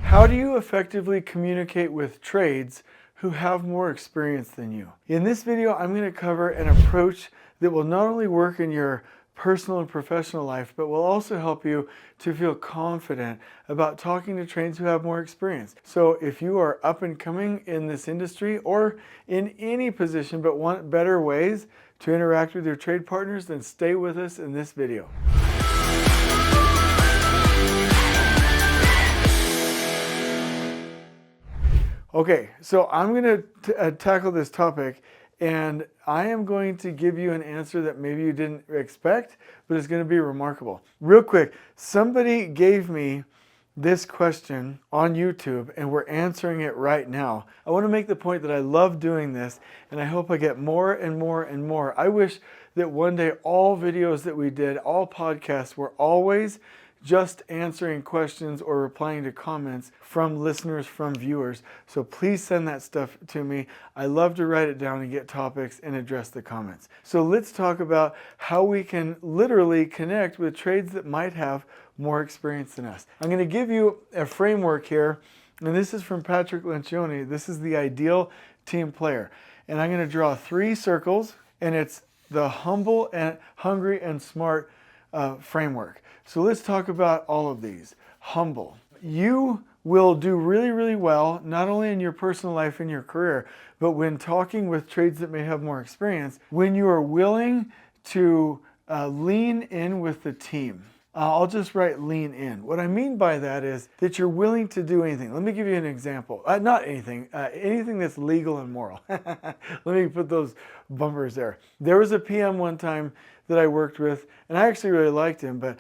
How do you effectively communicate with trades who have more experience than you? In this video, I'm going to cover an approach that will not only work in your personal and professional life, but will also help you to feel confident about talking to trades who have more experience. So if you are up and coming in this industry or in any position but want better ways to interact with your trade partners, then stay with us in this video. Okay, so I'm going to tackle this topic, and I am going to give you an answer that maybe you didn't expect, but it's going to be remarkable. Real quick, somebody gave me this question on YouTube, and we're answering it right now. I want to make the point that I love doing this, and I hope I get more and more and more. I wish that one day all videos that we did, all podcasts, were always just answering questions or replying to comments from listeners, from viewers. So please send that stuff to me. I love to write it down and get topics and address the comments. So let's talk about how we can literally connect with trades that might have more experience than us. I'm going to give you a framework here, and this is from Patrick Lencioni. This is the ideal team player. And I'm going to draw 3 circles, and it's the humble and hungry and smart framework. So let's talk about all of these. Humble. You will do really, really well, not only in your personal life and your career, but when talking with trades that may have more experience, when you are willing to lean in with the team. I'll just write lean in. What I mean by that is that you're willing to do anything. Let me give you an example. Not anything, anything that's legal and moral. Let me put those bumpers there. There was a PM one time that I worked with, and I actually really liked him, but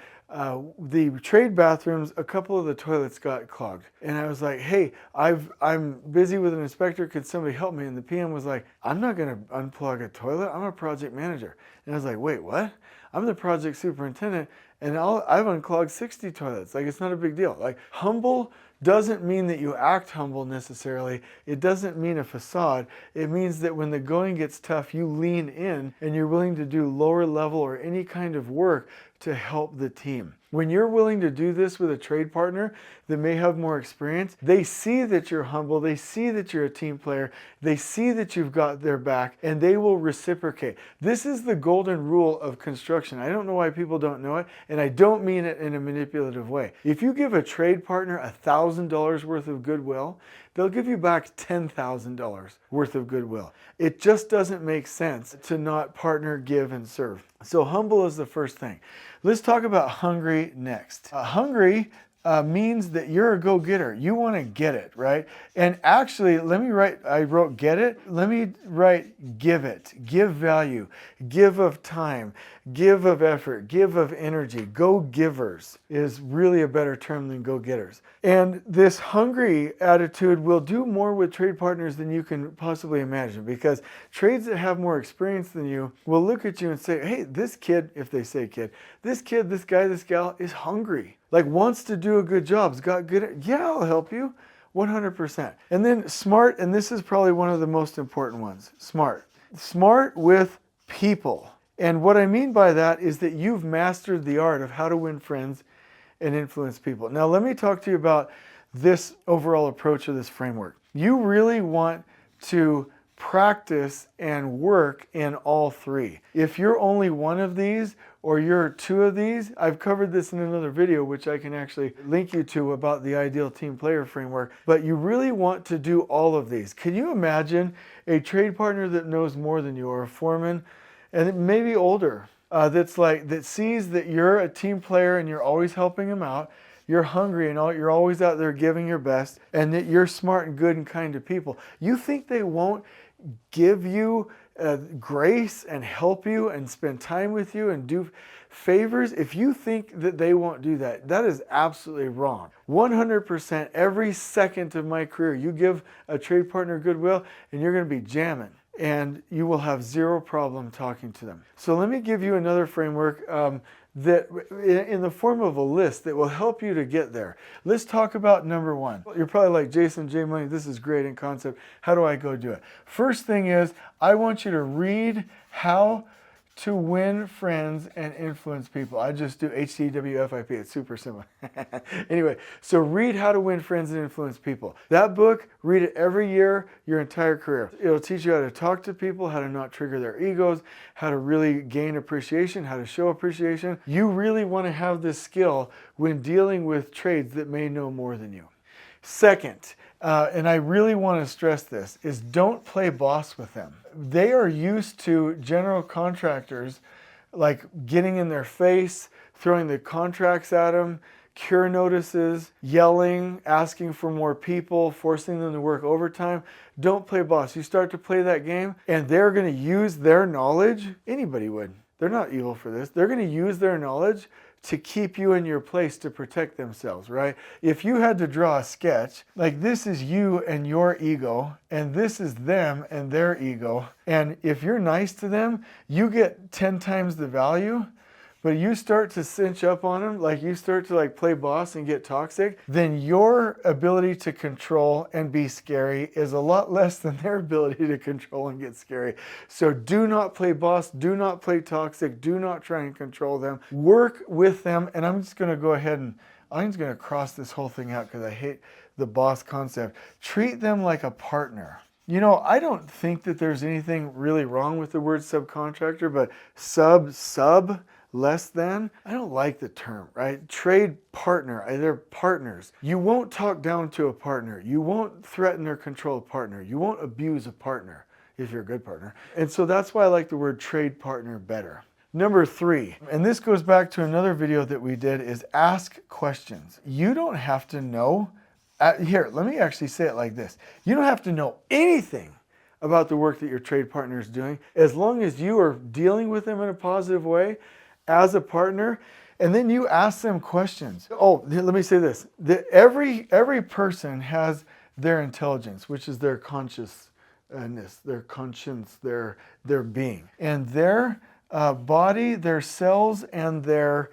the trade bathrooms, a couple of the toilets got clogged. And I was like, hey, I'm busy with an inspector. Could somebody help me? And the PM was like, I'm not going to unplug a toilet. I'm a project manager. And I was like, wait, what? I'm the project superintendent, and I've unclogged 60 toilets. Like, it's not a big deal. Like, humble doesn't mean that you act humble necessarily. It doesn't mean a facade. It means that when the going gets tough, you lean in and you're willing to do lower level or any kind of work to help the team. When you're willing to do this with a trade partner that may have more experience, they see that you're humble, they see that you're a team player, they see that you've got their back, and they will reciprocate. This is the golden rule of construction. I don't know why people don't know it, and I don't mean it in a manipulative way. If you give a trade partner $1,000 worth of goodwill, they'll give you back $10,000 worth of goodwill. It just doesn't make sense to not partner, give, and serve. So humble is the first thing. Let's talk about hungry next. Hungry means that you're a go-getter. You want to get it, right? And actually, I wrote get it. Let me write give it. Give value. Give of time. Give of effort. Give of energy. Go-givers is really a better term than go-getters. And this hungry attitude will do more with trade partners than you can possibly imagine, because trades that have more experience than you will look at you and say, hey, this kid, if they say kid, this guy, this gal is hungry. Like, wants to do a good job, has got good, yeah, I'll help you, 100%. And then smart, and this is probably one of the most important ones, smart. Smart with people. And what I mean by that is that you've mastered the art of how to win friends and influence people. Now, let me talk to you about this overall approach of this framework. You really want to practice and work in all 3. If you're only one of these or you're 2 of these, I've covered this in another video, which I can actually link you to about the ideal team player framework, but you really want to do all of these. Can you imagine a trade partner that knows more than you, or a foreman, and maybe older, that sees that you're a team player and you're always helping them out, you're hungry and you're always out there giving your best, and that you're smart and good and kind to people? You think they won't give you grace and help you and spend time with you and do favors? If you think that they won't do that, that is absolutely wrong. 100% every second of my career, you give a trade partner goodwill and you're going to be jamming, and you will have zero problem talking to them. So let me give you another framework that in the form of a list that will help you to get there. Let's talk about number 1. You're probably like, Jason, J Money, this is great in concept. How do I go do it? First thing is, I want you to read how to win friends and influence people. I just do HTWFIP. It's super simple. Anyway, so read How to Win Friends and Influence People. That book, read it every year, your entire career. It'll teach you how to talk to people, how to not trigger their egos, how to really gain appreciation, how to show appreciation. You really want to have this skill when dealing with trades that may know more than you. Second, and I really want to stress this, is don't play boss with them. They are used to general contractors like getting in their face, throwing the contracts at them, cure notices, yelling, asking for more people, forcing them to work overtime. Don't play boss. You start to play that game and they're going to use their knowledge. Anybody would. They're not evil for this. They're going to use their knowledge to keep you in your place to protect themselves, right? If you had to draw a sketch, like this is you and your ego, and this is them and their ego, and if you're nice to them, you get 10 times the value. But you start to cinch up on them, like you start to like play boss and get toxic, then your ability to control and be scary is a lot less than their ability to control and get scary. So do not play boss, do not play toxic, do not try and control them. Work with them, and I'm just going to go ahead and I'm just going to cross this whole thing out because I hate the boss concept. Treat them like a partner. You know, I don't think that there's anything really wrong with the word subcontractor, but sub, less than, I don't like the term, right? Trade partner, they're partners. You won't talk down to a partner. You won't threaten or control a partner. You won't abuse a partner if you're a good partner. And so that's why I like the word trade partner better. Number 3, and this goes back to another video that we did, is ask questions. You don't have to know, here, let me actually say it like this. You don't have to know anything about the work that your trade partner is doing, as long as you are dealing with them in a positive way as a partner, and then you ask them questions. Oh, let me say this. Every person has their intelligence, which is their consciousness, their conscience, their being. And their body, their cells, and their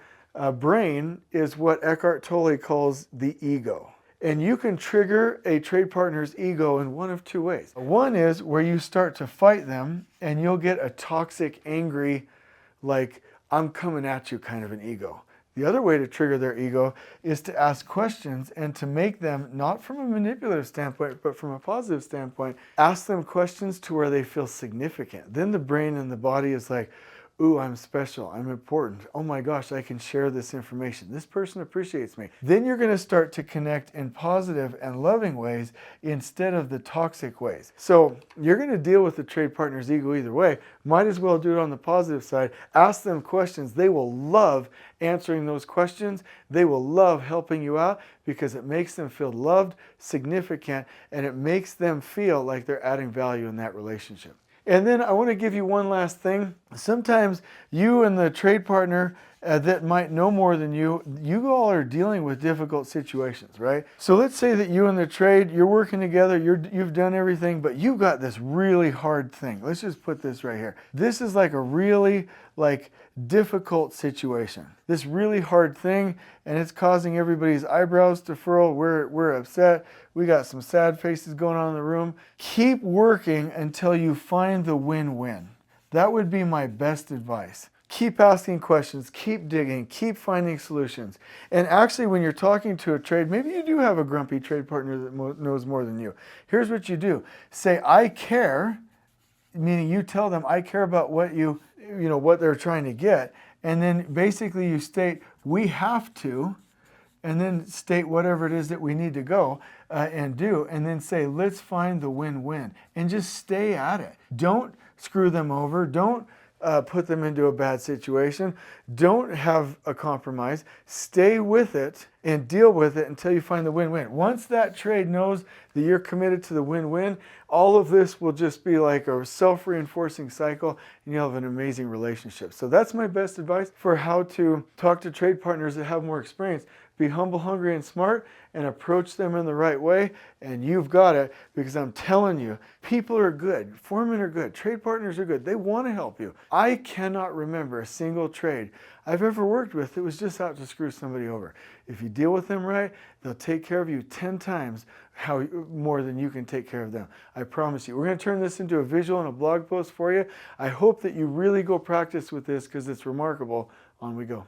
brain is what Eckhart Tolle calls the ego. And you can trigger a trade partner's ego in one of 2 ways. One is where you start to fight them, and you'll get a toxic, angry, like, I'm coming at you kind of an ego. The other way to trigger their ego is to ask questions and to make them, not from a manipulative standpoint, but from a positive standpoint, ask them questions to where they feel significant. Then the brain and the body is like, ooh, I'm special, I'm important. Oh my gosh, I can share this information. This person appreciates me. Then you're going to start to connect in positive and loving ways instead of the toxic ways. So you're going to deal with the trade partner's ego either way. Might as well do it on the positive side. Ask them questions. They will love answering those questions. They will love helping you out because it makes them feel loved, significant, and it makes them feel like they're adding value in that relationship. And then I want to give you one last thing. Sometimes you and the trade partner that might know more than you all are dealing with difficult situations, right? So let's say that you and the trade, you're working together, you've done everything, but you've got this really hard thing. Let's just put this right here. This is like a really difficult situation. This really hard thing, and it's causing everybody's eyebrows to furl. We're upset. We got some sad faces going on in the room. Keep working until you find the win-win. That would be my best advice. Keep asking questions, keep digging, keep finding solutions. And actually, when you're talking to a trade, maybe you do have a grumpy trade partner that knows more than you. Here's what you do. Say, I care, meaning you tell them, I care about what what they're trying to get. And then basically you state, we have to, and then state whatever it is that we need to go and do, and then say, let's find the win-win, and just stay at it. Don't screw them over. Don't put them into a bad situation. Don't have a compromise. Stay with it and deal with it until you find the win-win. Once that trade knows that you're committed to the win-win, all of this will just be like a self-reinforcing cycle, and you'll have an amazing relationship. So that's my best advice for how to talk to trade partners that have more experience. be humble, hungry, and smart, and approach them in the right way, and you've got it, because I'm telling you, people are good, foremen are good, trade partners are good. They want to help you. I cannot remember a single trade I've ever worked with that was just out to screw somebody over. If you deal with them right, they'll take care of you 10 times more than you can take care of them. I promise you. We're going to turn this into a visual and a blog post for you. I hope that you really go practice with this because it's remarkable. On we go.